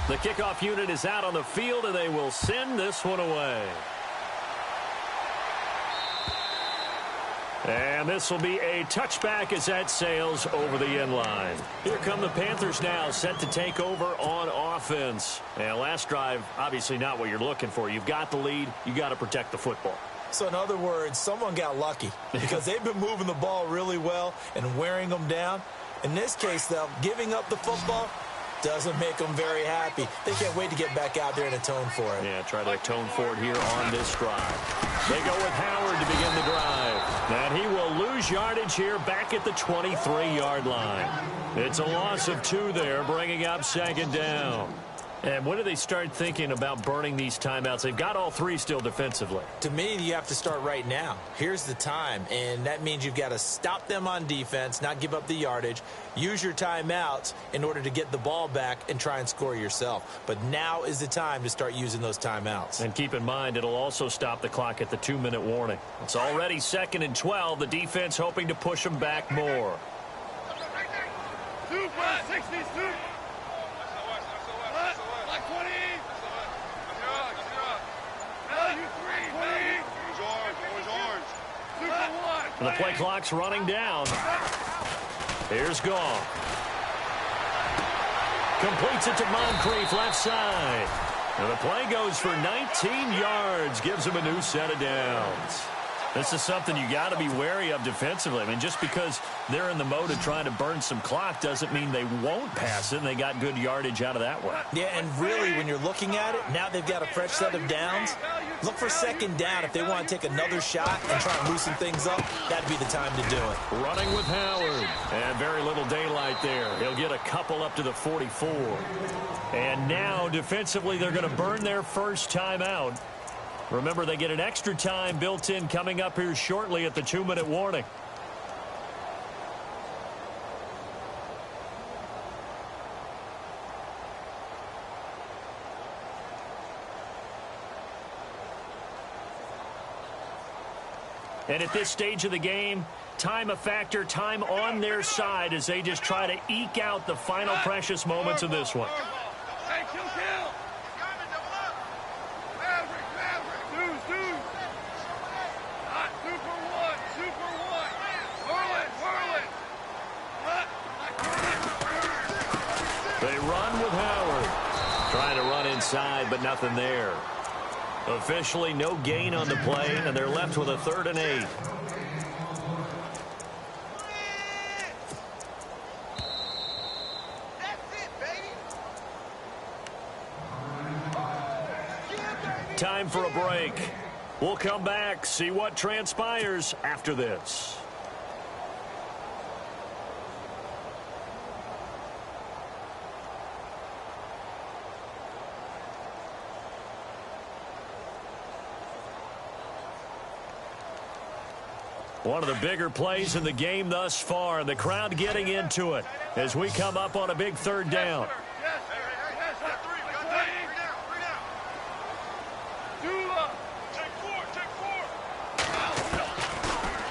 The kickoff unit is out on the field, and they will send this one away. And this will be a touchback as that sails over the end line. Here come the Panthers now, set to take over on offense. And last drive, obviously not what you're looking for. You've got the lead. You got to protect the football. So in other words, someone got lucky because they've been moving the ball really well and wearing them down. In this case, though, giving up the football doesn't make them very happy. They can't wait to get back out there and atone for it. Yeah, try to atone for it here on this drive. They go with Howard to begin the drive. And he will lose yardage here back at the 23-yard line. It's a loss of 2 there, bringing up 2nd down. And when do they start thinking about burning these timeouts? They've got all 3 still defensively. To me, you have to start right now. Here's the time, and that means you've got to stop them on defense, not give up the yardage, use your timeouts in order to get the ball back and try and score yourself. But now is the time to start using those timeouts. And keep in mind, it'll also stop the clock at the 2-minute warning. It's already 2nd and 12. The defense hoping to push them back more. 2-5-62. The play clock's running down. Here's Goff. Completes it to Moncrief, left side. And the play goes for 19 yards. Gives him a new set of downs. This is something you got to be wary of defensively. I mean, just because they're in the mode of trying to burn some clock doesn't mean they won't pass it, and they got good yardage out of that one. Yeah, and really, when you're looking at it, now they've got a fresh set of downs. Look for 2nd down. If they want to take another shot and try and loosen things up, that'd be the time to do it. Running with Howard. And very little daylight there. He'll get a couple up to the 44. And now, defensively, they're going to burn their first timeout. Remember, they get an extra time built in coming up here shortly at the 2-minute warning. And at this stage of the game, time a factor, time on their side as they just try to eke out the final precious moments of this one. They run with Howard. Trying to run inside, but nothing there. Officially no gain on the play, and they're left with a 3rd and 8. Time for a break. We'll come back, see what transpires after this. One of the bigger plays in the game thus far, and the crowd getting into it as we come up on a big 3rd down.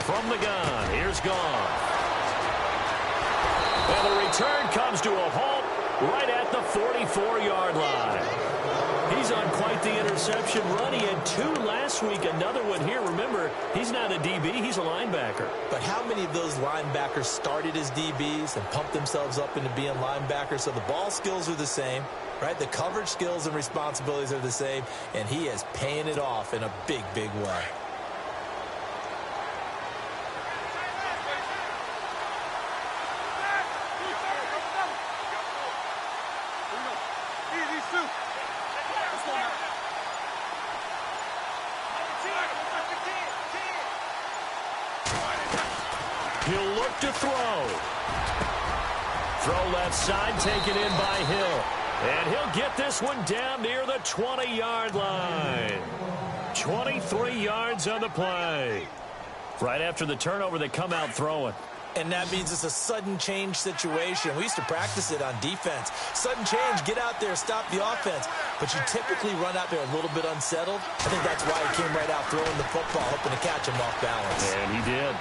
From the gun, here's Goff. And the return comes to a halt right at the 44-yard line. He's on quite the interception run. He had 2 last week, another one here. Remember, he's not a DB, he's a linebacker. But how many of those linebackers started as DBs and pumped themselves up into being linebackers? So the ball skills are the same, right? The coverage skills and responsibilities are the same, and he is paying it off in a big, big way. He'll look to throw. Throw left side, taken in by Hill. And he'll get this one down near the 20-yard line. 23 yards on the play. Right after the turnover, they come out throwing. And that means it's a sudden change situation. We used to practice it on defense. Sudden change, get out there, stop the offense. But you typically run out there a little bit unsettled. I think that's why he came right out throwing the football, hoping to catch him off balance. And he did.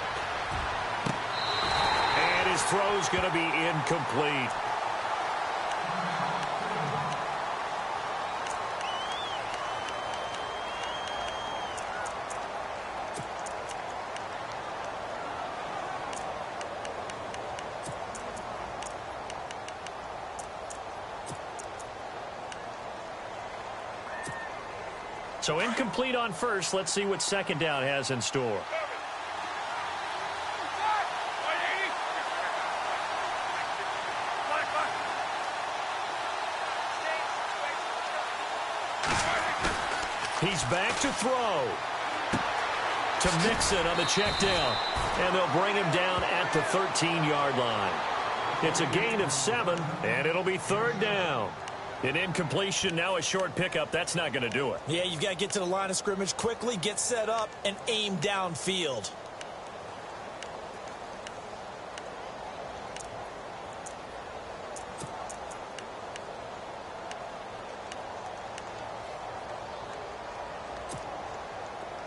And his throw's going to be incomplete. So incomplete on first. Let's see what second down has in store. He's back to throw. To Mixon on the check down. And they'll bring him down at the 13-yard line. It's a gain of 7, and it'll be third down. An incompletion, now a short pickup. That's not going to do it. Yeah, you've got to get to the line of scrimmage quickly, get set up, and aim downfield.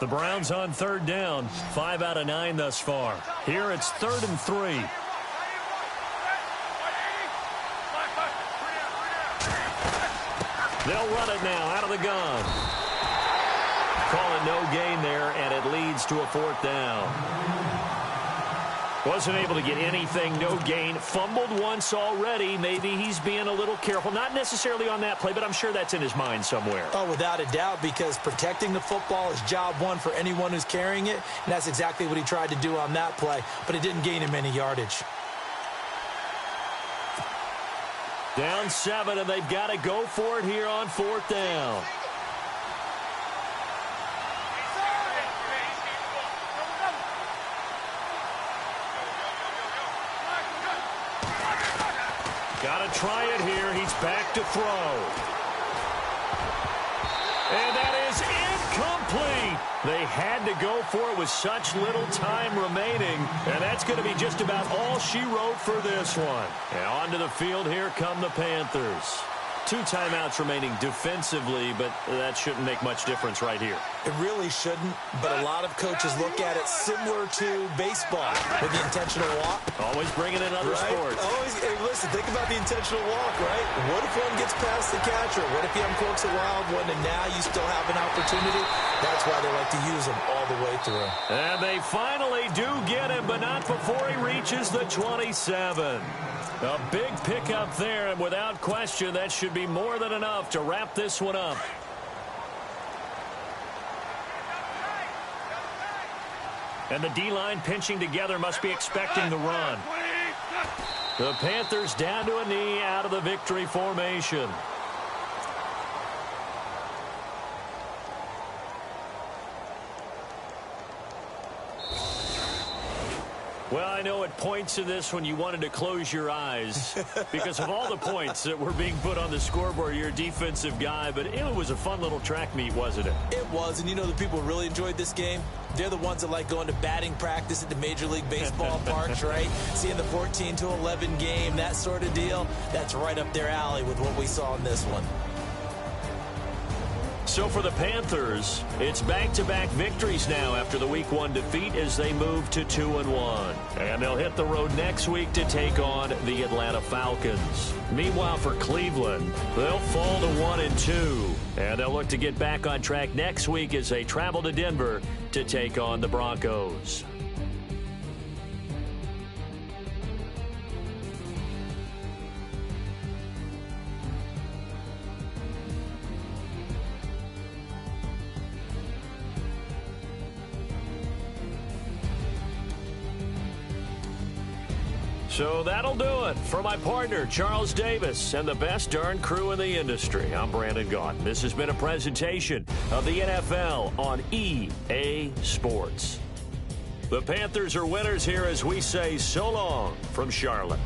The Browns on third down. 5 out of 9 thus far. Here it's 3rd and 3. They'll run it now out of the gun. Call it no gain there, and it leads to a 4th down. Wasn't able to get anything, no gain. Fumbled once already. Maybe he's being a little careful. Not necessarily on that play, but I'm sure that's in his mind somewhere. Oh, without a doubt, because protecting the football is job one for anyone who's carrying it, and that's exactly what he tried to do on that play, but it didn't gain him any yardage. Down 7, and they've got to go for it here on 4th down. Got to try it here. He's back to throw. And that is incomplete. They had to go for it with such little time remaining. And that's going to be just about all she wrote for this one. And onto the field, here come the Panthers. 2 timeouts remaining defensively, but that shouldn't make much difference right here. It really shouldn't, but a lot of coaches look at it similar to baseball with the intentional walk. Always bringing in other sports. Always, hey, listen, think about the intentional walk, right? What if one gets past the catcher? What if he uncorks a wild one and now you still have an opportunity? That's why they like to use them all the way through. And they finally do get him, but not before he reaches the 27. A big pickup there, and without question, that should be more than enough to wrap this one up. And the D-line pinching together, must be expecting the run. The Panthers down to a knee out of the victory formation. Well, I know at points in this when you wanted to close your eyes because of all the points that were being put on the scoreboard. You're a defensive guy, but it was a fun little track meet, wasn't it? It was, and you know the people who really enjoyed this game? They're the ones that like going to batting practice at the Major League Baseball parks, right? Seeing the 14-11 game, that sort of deal. That's right up their alley with what we saw in this one. So for the Panthers, it's back-to-back victories now after the Week 1 defeat as they move to 2-1. And they'll hit the road next week to take on the Atlanta Falcons. Meanwhile, for Cleveland, they'll fall to 1-2. And they'll look to get back on track next week as they travel to Denver to take on the Broncos. So that'll do it. For my partner, Charles Davis, and the best darn crew in the industry, I'm Brandon Gaudin. This has been a presentation of the NFL on EA Sports. The Panthers are winners here as we say so long from Charlotte.